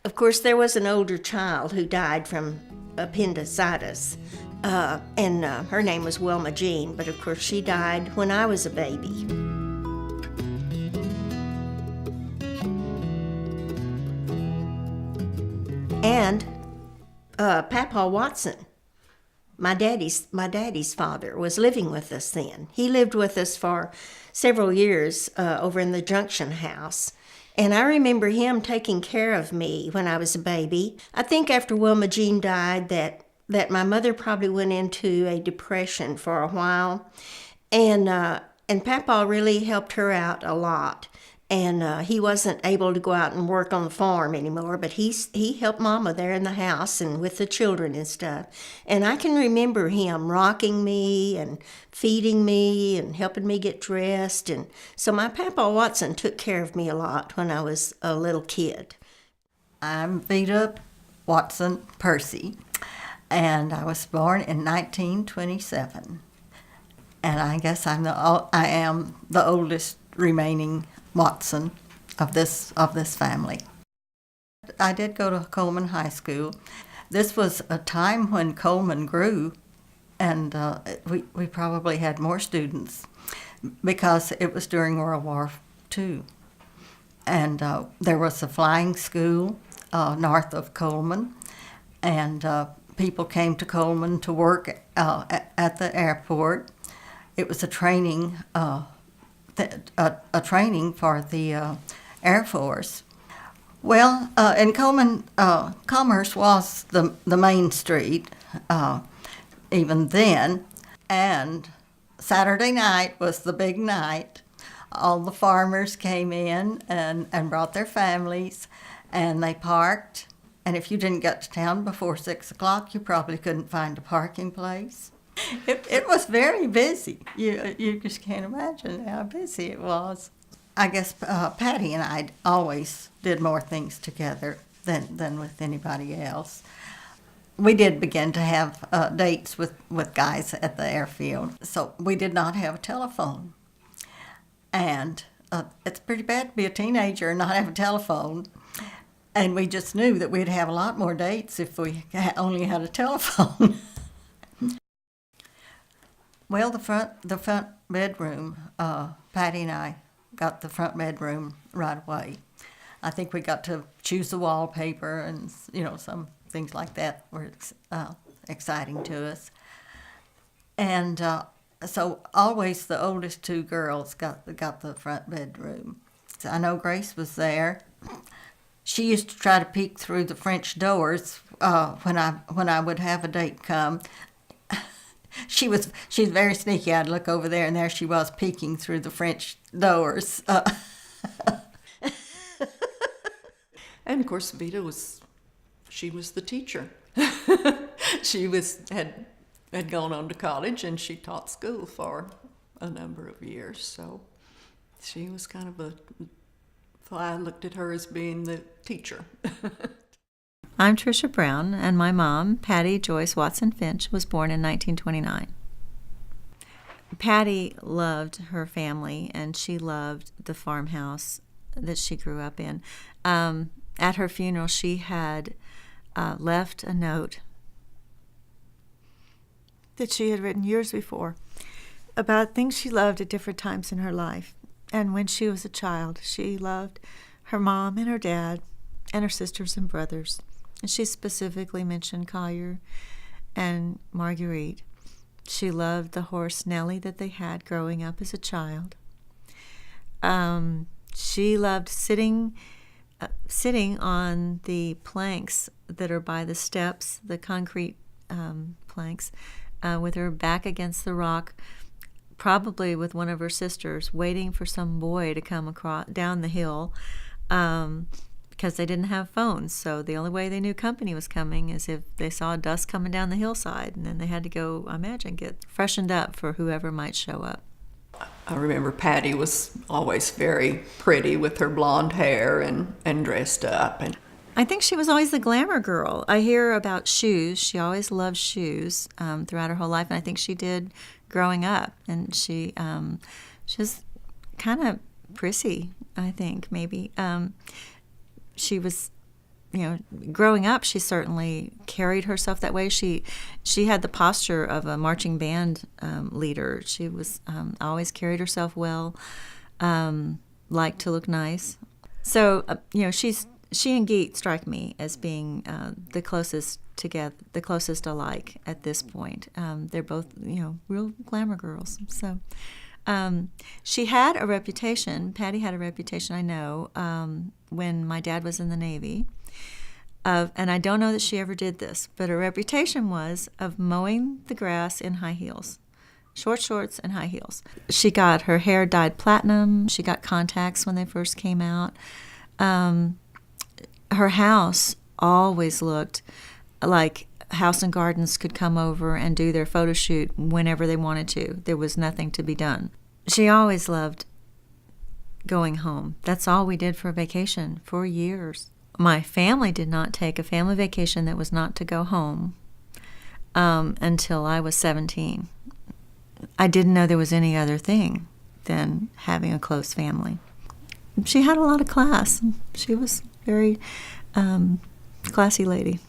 Of course, there was an older child who died from appendicitis, and her name was Wilma Jean, but of course she died when I was a baby. And Papa Watson, my daddy's father, was living with us then. He lived with us for several years over in the Junction House. And I remember him taking care of me when I was a baby. I think after Wilma Jean died that my mother probably went into a depression for a while. And Papa really helped her out a lot. And he wasn't able to go out and work on the farm anymore, but he helped Mama there in the house and with the children and stuff. And I can remember him rocking me and feeding me and helping me get dressed. And so my Papa Watson took care of me a lot when I was a little kid. I'm Vita Watson Percy, and I was born in 1927. And I guess I am the oldest remaining Watson of this family. I did go to Coleman High School. This was a time when Coleman grew, and we probably had more students because it was during World War II. And there was a flying school north of Coleman, and people came to Coleman to work at the airport. It was a training training for the Air Force. Well, in Coleman, Commerce was the main street even then, and Saturday night was the big night. All the farmers came in and brought their families, and they parked, and if you didn't get to town before 6 o'clock, you probably couldn't find a parking place. It was very busy. You just can't imagine how busy it was. I guess Patty and I always did more things together than with anybody else. We did begin to have dates with guys at the airfield, so we did not have a telephone. And it's pretty bad to be a teenager and not have a telephone. And we just knew that we'd have a lot more dates if we only had a telephone. Well, the front bedroom, Patty and I got the front bedroom right away. I think we got to choose the wallpaper and, some things like that were exciting to us. And so always the oldest two girls got the front bedroom. So I know Grace was there. She used to try to peek through the French doors when I would have a date come. She's very sneaky. I'd look over there, and there she was peeking through the French doors. And of course, Vita was the teacher. She had gone on to college, and she taught school for a number of years. So she was kind of so I looked at her as being the teacher. I'm Tricia Brown, and my mom, Patty Joyce Watson Finch, was born in 1929. Patty loved her family, and she loved the farmhouse that she grew up in. At her funeral, she had left a note that she had written years before about things she loved at different times in her life. And when she was a child, she loved her mom and her dad and her sisters and brothers. And she specifically mentioned Collier and Marguerite. She loved the horse Nellie that they had growing up as a child. She loved sitting on the planks that are by the steps, the concrete planks, with her back against the rock, probably with one of her sisters, waiting for some boy to come down the hill. Because they didn't have phones, so the only way they knew company was coming is if they saw dust coming down the hillside, and then they had to go, I imagine, get freshened up for whoever might show up. I remember Patty was always very pretty with her blonde hair and dressed up. And I think she was always the glamour girl. I hear about shoes. She always loved shoes throughout her whole life, and I think she did growing up. And she was kind of prissy, I think, maybe. She was, growing up, she certainly carried herself that way. She had the posture of a marching band leader. She was always carried herself well, liked to look nice. So she and Geet strike me as being the closest together, the closest alike at this point. They're both real glamour girls. So she had a reputation. Patty had a reputation, I know, when my dad was in the Navy. And I don't know that she ever did this, but her reputation was of mowing the grass in high heels, short shorts and high heels. She got her hair dyed platinum. She got contacts when they first came out. Her house always looked like House and Gardens could come over and do their photo shoot whenever they wanted to. There was nothing to be done. She always loved going home. That's all we did for a vacation for years. My family did not take a family vacation that was not to go home until I was 17. I didn't know there was any other thing than having a close family. She had a lot of class. She was a very classy lady.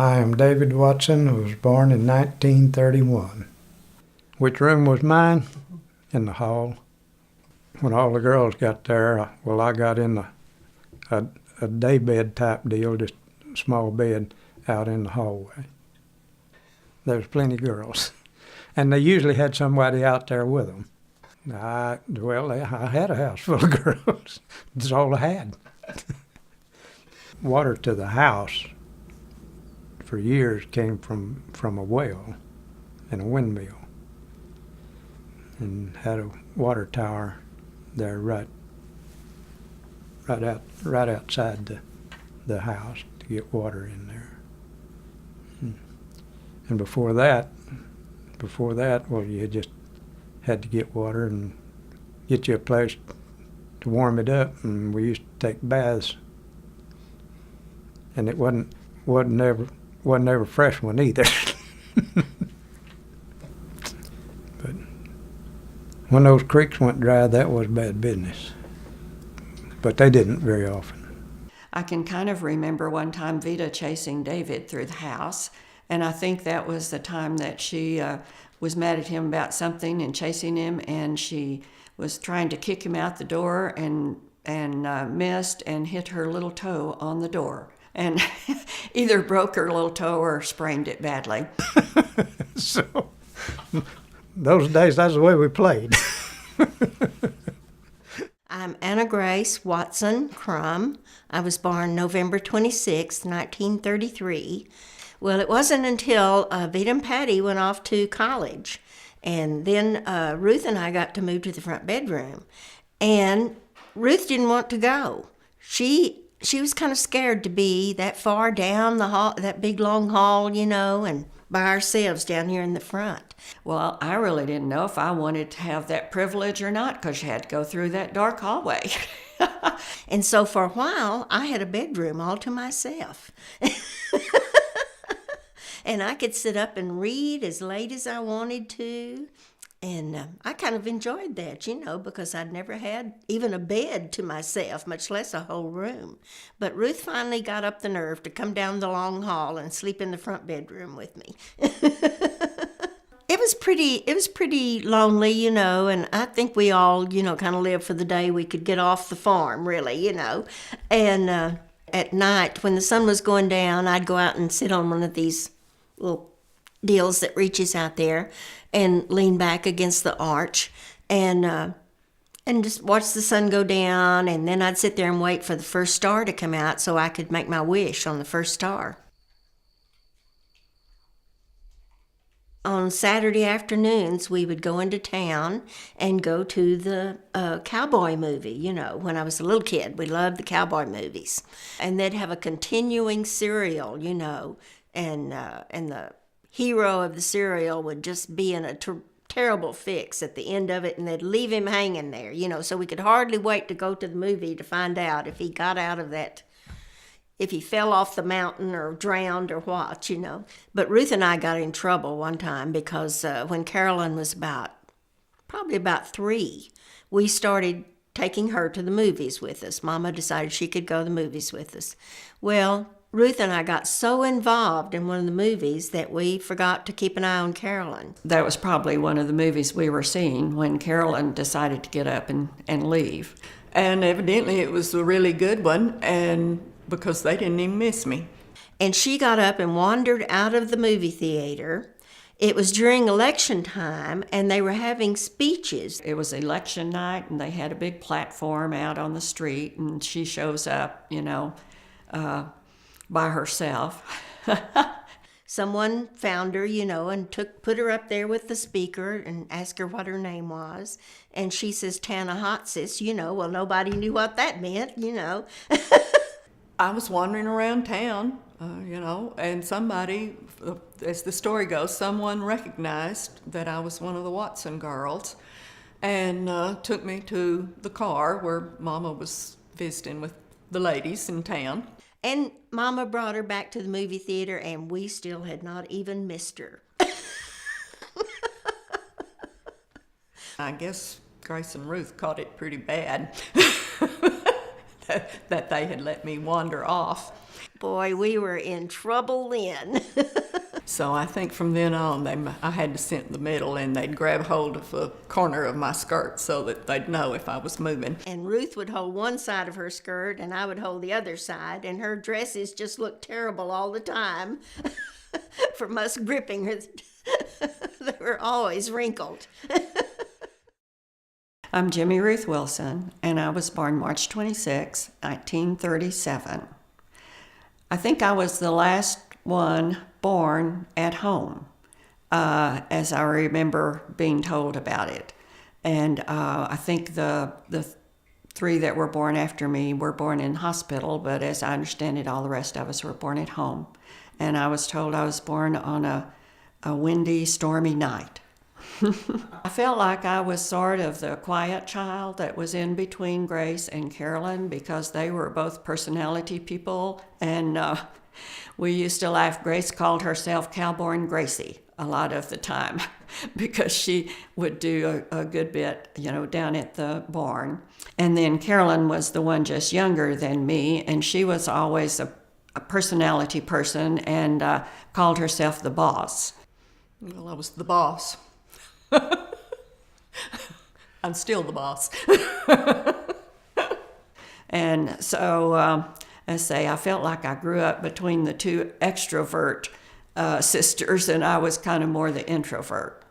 I am David Watson, who was born in 1931. Which room was mine? In the hall. When all the girls got there, I got in a day bed type deal, just a small bed out in the hallway. There was plenty of girls, and they usually had somebody out there with them. I had a house full of girls. That's all I had. Water to the house for years came from a well and a windmill, and had a water tower there right outside the house to get water in there. And before that, well, you just had to get water and get you a place to warm it up, and we used to take baths. And it wasn't ever fresh one either. But when those creeks went dry, that was bad business. But they didn't very often. I can kind of remember one time Vita chasing David through the house, and I think that was the time that she was mad at him about something and chasing him, and she was trying to kick him out the door and missed and hit her little toe on the door, and either broke her little toe or sprained it badly. So those days, that's the way we played. I'm Anna Grace Watson Crum. I was born November 26, 1933. Well, it wasn't until Vita and Patty went off to college, and then Ruth and I got to move to the front bedroom. And Ruth didn't want to go. She was kind of scared to be that far down the hall, that big long hall, and by ourselves down here in the front. Well, I really didn't know if I wanted to have that privilege or not, because you had to go through that dark hallway. And so for a while, I had a bedroom all to myself. And I could sit up and read as late as I wanted to. And I kind of enjoyed that, because I'd never had even a bed to myself, much less a whole room. But Ruth finally got up the nerve to come down the long hall and sleep in the front bedroom with me. It was pretty lonely, and I think we all, kind of lived for the day we could get off the farm, really, And at night, when the sun was going down, I'd go out and sit on one of these little deals that reaches out there and lean back against the arch and just watch the sun go down, and then I'd sit there and wait for the first star to come out so I could make my wish on the first star. On Saturday afternoons, we would go into town and go to the cowboy movie. When I was a little kid, we loved the cowboy movies. And they'd have a continuing serial, and the hero of the serial would just be in a terrible fix at the end of it, and they'd leave him hanging there, so we could hardly wait to go to the movie to find out if he got out of that, if he fell off the mountain or drowned or what, But Ruth and I got in trouble one time because when Carolyn was probably about 3, we started taking her to the movies with us. Mama decided she could go to the movies with us. Well, Ruth and I got so involved in one of the movies that we forgot to keep an eye on Carolyn. That was probably one of the movies we were seeing when Carolyn decided to get up and leave. And evidently it was a really good one, and because they didn't even miss me. And she got up and wandered out of the movie theater. It was during election time, and they were having speeches. It was election night, and they had a big platform out on the street, and she shows up, by herself. Someone found her, and put her up there with the speaker and asked her what her name was. And she says, Ta-Nehisi, well, nobody knew what that meant, I was wandering around town, and somebody, as the story goes, someone recognized that I was one of the Watson girls and took me to the car where Mama was visiting with the ladies in town. And Mama brought her back to the movie theater, and we still had not even missed her. I guess Grace and Ruth caught it pretty bad that they had let me wander off. Boy, we were in trouble then. So I think from then on, I had to sit in the middle, and they'd grab hold of a corner of my skirt so that they'd know if I was moving. And Ruth would hold one side of her skirt, and I would hold the other side, and her dresses just looked terrible all the time from us gripping her. They were always wrinkled. I'm Jimmy Ruth Wilson, and I was born March 26, 1937. I think I was the last one born at home, as I remember being told about it. And I think the three that were born after me were born in hospital, but as I understand it, all the rest of us were born at home. And I was told I was born on a windy, stormy night. I felt like I was sort of the quiet child that was in between Grace and Carolyn because they were both personality people, and we used to laugh. Grace called herself Cowborn Gracie a lot of the time because she would do a good bit, down at the barn. And then Carolyn was the one just younger than me, and she was always a personality person and called herself the boss. Well, I was the boss. I'm still the boss. And so, I felt like I grew up between the two extrovert sisters, and I was kind of more the introvert.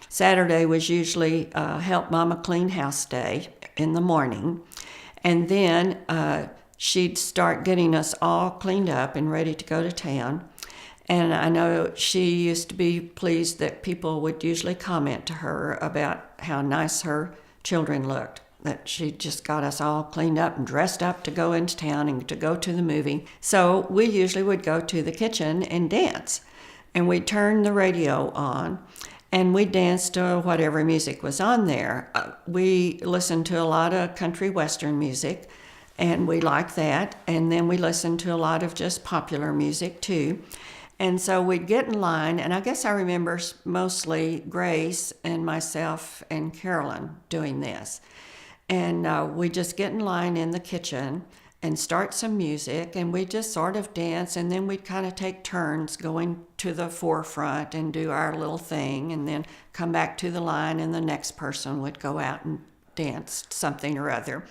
Saturday was usually help Mama clean house day in the morning, and then she'd start getting us all cleaned up and ready to go to town. And I know she used to be pleased that people would usually comment to her about how nice her children looked, that she just got us all cleaned up and dressed up to go into town and to go to the movie. So we usually would go to the kitchen and dance. And we'd turn the radio on, and we'd dance to whatever music was on there. We listened to a lot of country western music, and we liked that. And then we listened to a lot of just popular music, too. And so we'd get in line, and I guess I remember mostly Grace and myself and Carolyn doing this. And we'd just get in line in the kitchen and start some music, and we'd just sort of dance, and then we'd kind of take turns going to the forefront and do our little thing, and then come back to the line, and the next person would go out and dance something or other.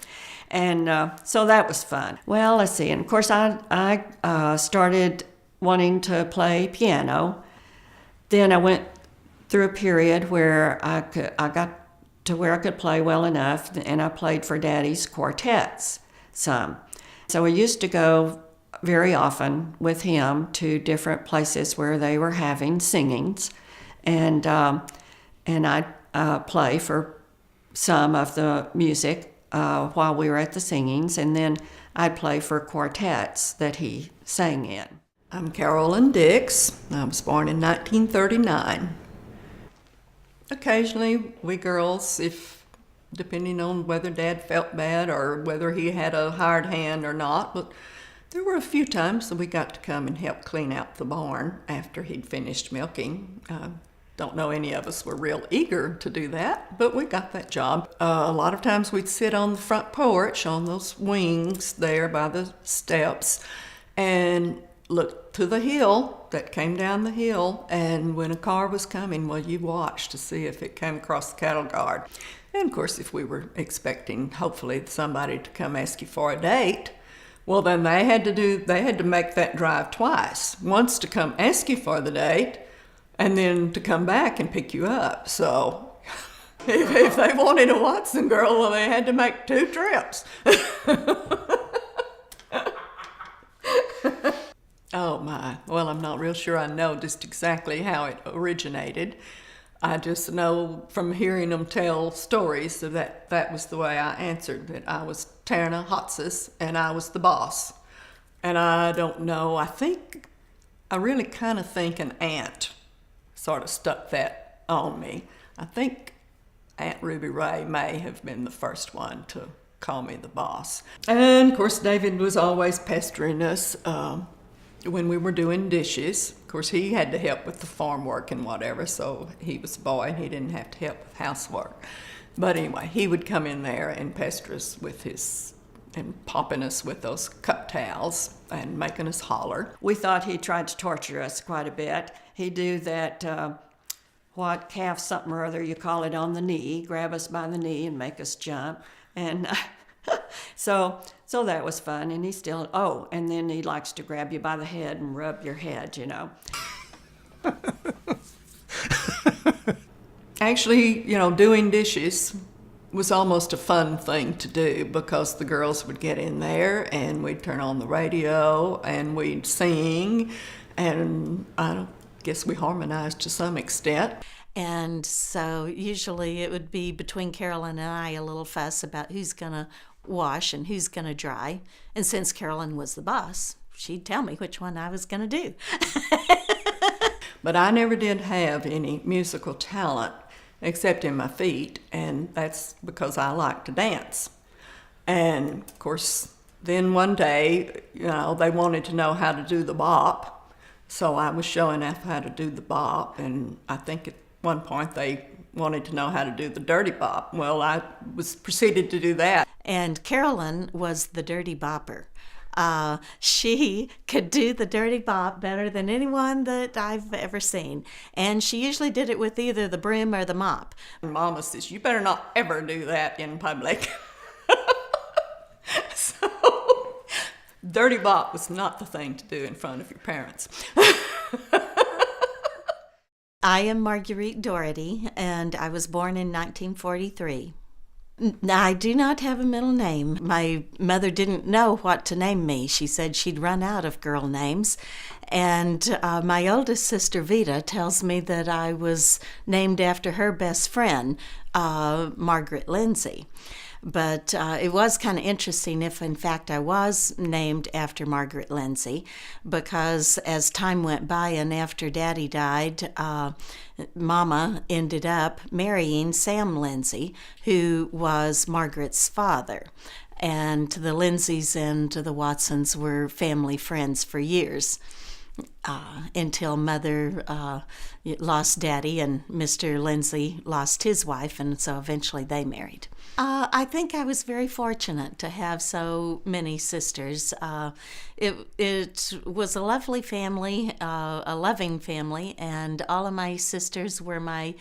And so that was fun. Well, let's see. And of course, I started wanting to play piano. Then I went through a period where I got to where I could play well enough, and I played for Daddy's quartets some. So I used to go very often with him to different places where they were having singings, and I'd play for some of the music while we were at the singings, and then I'd play for quartets that he sang in. I'm Carolyn Dix. I was born in 1939. Occasionally, we girls, depending on whether Dad felt bad or whether he had a hired hand or not, but there were a few times that we got to come and help clean out the barn after he'd finished milking. Don't know any of us were real eager to do that, but we got that job. A lot of times we'd sit on the front porch on those wings there by the steps and look to the hill that came down the hill, and when a car was coming, well, you watched to see if it came across the cattle guard. And of course, if we were expecting hopefully somebody to come ask you for a date, well, then they had to make that drive twice. Once to come ask you for the date, and then to come back and pick you up. So if they wanted a Watson girl, well, they had to make 2 trips. Oh my, well, I'm not real sure I know just exactly how it originated. I just know from hearing them tell stories that was the way I answered, that I was Tarna Hotsis and I was the boss. And I don't know, I really kind of think an aunt sort of stuck that on me. I think Aunt Ruby Ray may have been the first one to call me the boss. And of course, David was always pestering us when we were doing dishes. Of course, he had to help with the farm work and whatever, so he was a boy and he didn't have to help with housework. But anyway, he would come in there and pester us and popping us with those cup towels and making us holler. We thought he tried to torture us quite a bit. He'd do that, what calf something or other, you call it, on the knee, grab us by the knee and make us jump. And so that was fun. And he still, and then he likes to grab you by the head and rub your head, you know. Actually, doing dishes was almost a fun thing to do because the girls would get in there and we'd turn on the radio and we'd sing, and I guess we harmonized to some extent. And so usually it would be between Carolyn and I a little fuss about who's going to wash and who's going to dry. And since Carolyn was the boss, she'd tell me which one I was going to do. But I never did have any musical talent except in my feet, and that's because I like to dance. And of course, then one day, they wanted to know how to do the bop, so I was showing them how to do the bop, and I think at one point they wanted to know how to do the dirty bop. Well, I proceeded to do that. And Carolyn was the dirty bopper. She could do the dirty bop better than anyone that I've ever seen. And she usually did it with either the broom or the mop. And Mama says, you better not ever do that in public. So, dirty bop was not the thing to do in front of your parents. I am Marguerite Doherty, and I was born in 1943. I do not have a middle name. My mother didn't know what to name me. She said she'd run out of girl names. And my oldest sister, Vita, tells me that I was named after her best friend, Margaret Lindsay. But it was kind of interesting if, in fact, I was named after Margaret Lindsay, because as time went by and after Daddy died, Mama ended up marrying Sam Lindsay, who was Margaret's father. And the Lindsays and the Watsons were family friends for years. Until Mother lost Daddy and Mr. Lindsay lost his wife, and so eventually they married. I think I was very fortunate to have so many sisters. It was a lovely family, a loving family, and all of my sisters were my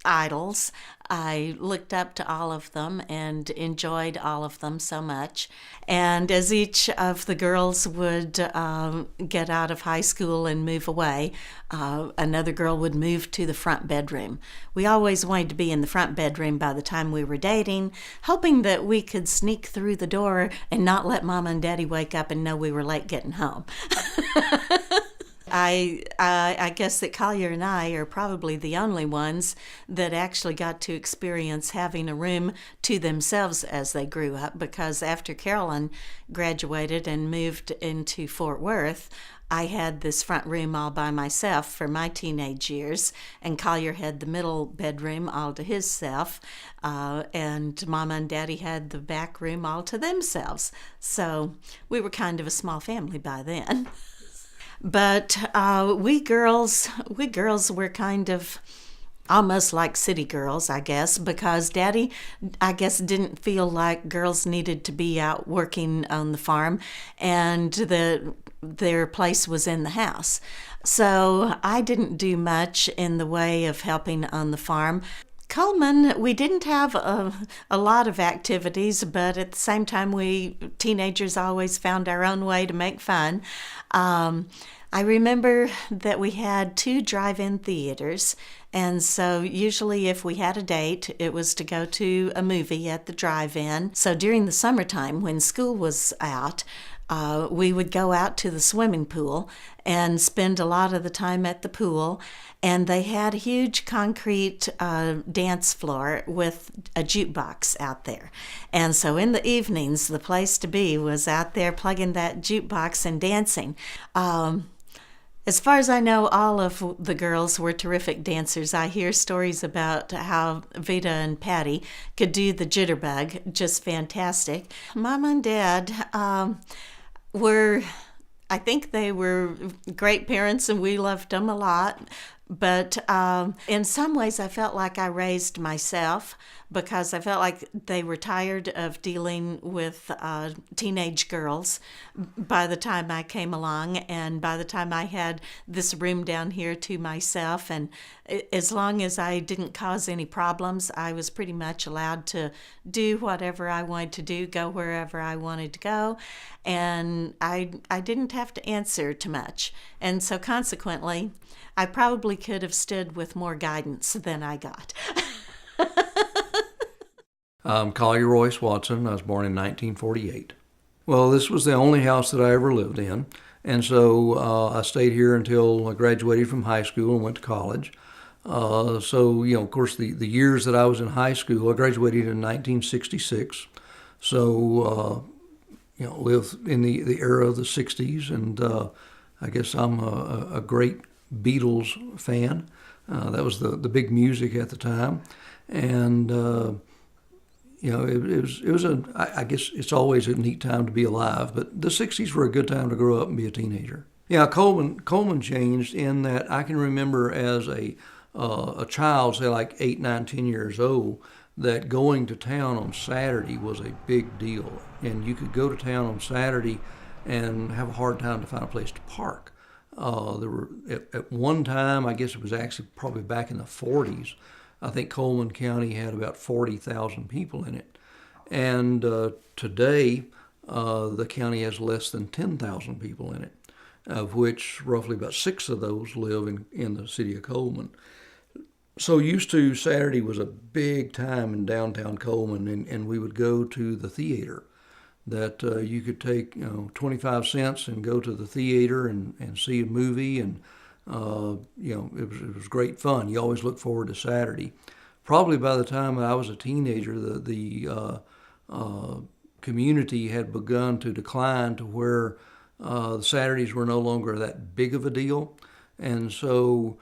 idols. I looked up to all of them and enjoyed all of them so much. And as each of the girls would get out of high school and move away, another girl would move to the front bedroom. We always wanted to be in the front bedroom by the time we were dating, hoping that we could sneak through the door and not let Mama and Daddy wake up and know we were late getting home. I guess that Collier and I are probably the only ones that actually got to experience having a room to themselves as they grew up, because after Carolyn graduated and moved into Fort Worth, I had this front room all by myself for my teenage years, and Collier had the middle bedroom all to himself, and Mama and Daddy had the back room all to themselves. So we were kind of a small family by then. But we girls were kind of almost like city girls, I guess, because Daddy, I guess, didn't feel like girls needed to be out working on the farm, and their place was in the house. So I didn't do much in the way of helping on the farm. Coleman, we didn't have a lot of activities, but at the same time, we teenagers always found our own way to make fun. I remember that we had 2 drive-in theaters, and so usually if we had a date, it was to go to a movie at the drive-in. So during the summertime, when school was out, we would go out to the swimming pool and spend a lot of the time at the pool. And they had a huge concrete dance floor with a jukebox out there. And so in the evenings, the place to be was out there plugging that jukebox and dancing. As far as I know, all of the girls were terrific dancers. I hear stories about how Vita and Patty could do the jitterbug, just fantastic. Mom and Dad I think they were great parents, and we loved them a lot. But in some ways, I felt like I raised myself, because I felt like they were tired of dealing with teenage girls by the time I came along, and by the time I had this room down here to myself. And as long as I didn't cause any problems, I was pretty much allowed to do whatever I wanted to do, go wherever I wanted to go, and I didn't have to answer to much. And so consequently, I probably could have stood with more guidance than I got. I'm Collier Royce Watson. I was born in 1948. Well, this was the only house that I ever lived in, and so I stayed here until I graduated from high school and went to college. So, of course, the years that I was in high school, I graduated in 1966. So, lived in the era of the 60s, and I guess I'm a great Beatles fan. That was the big music at the time, and it was I guess it's always a neat time to be alive. But the '60s were a good time to grow up and be a teenager. Yeah, Coleman changed in that I can remember as a child, say like 8, 9, 10 years old, that going to town on Saturday was a big deal, and you could go to town on Saturday and have a hard time to find a place to park. There were at one time, I guess it was actually probably back in the 40s, I think Coleman County had about 40,000 people in it. And today, the county has less than 10,000 people in it, of which roughly about 6 of those live in the city of Coleman. So used to, Saturday was a big time in downtown Coleman, and we would go to the theater. That you could take 25 cents and go to the theater and see a movie, and it was great fun. You always look forward to Saturday. Probably by the time I was a teenager, the community had begun to decline to where the Saturdays were no longer that big of a deal, and so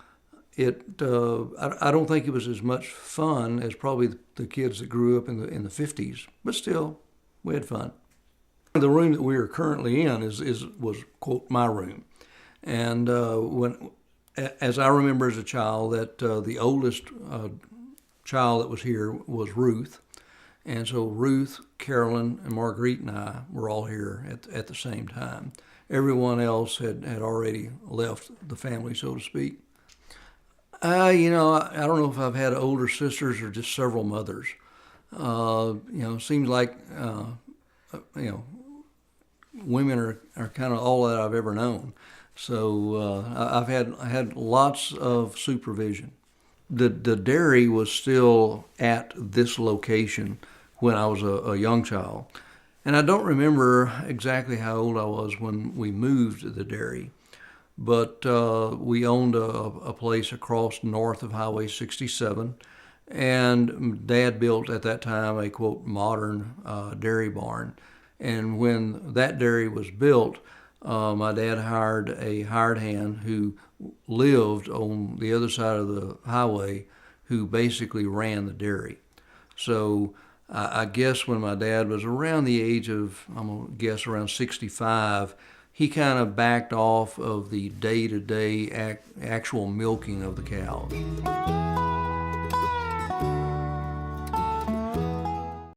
I don't think it was as much fun as probably the kids that grew up in the 50s, but still, we had fun. The room that we are currently in was quote my room, and as I remember as a child, that the oldest child that was here was Ruth, and so Ruth, Carolyn, and Marguerite and I were all here at the same time. Everyone else had already left the family, so to speak. I don't know if I've had older sisters or just several mothers. Seems like women are kind of all that I've ever known. So I've had lots of supervision. The dairy was still at this location when I was a young child. And I don't remember exactly how old I was when we moved to the dairy. But we owned a place across north of Highway 67. And Dad built at that time a, quote, modern dairy barn. And when that dairy was built, my dad hired a hired hand who lived on the other side of the highway, who basically ran the dairy. So I guess when my dad was around the age of, I'm going to guess around 65, he kind of backed off of the day-to-day actual milking of the cows.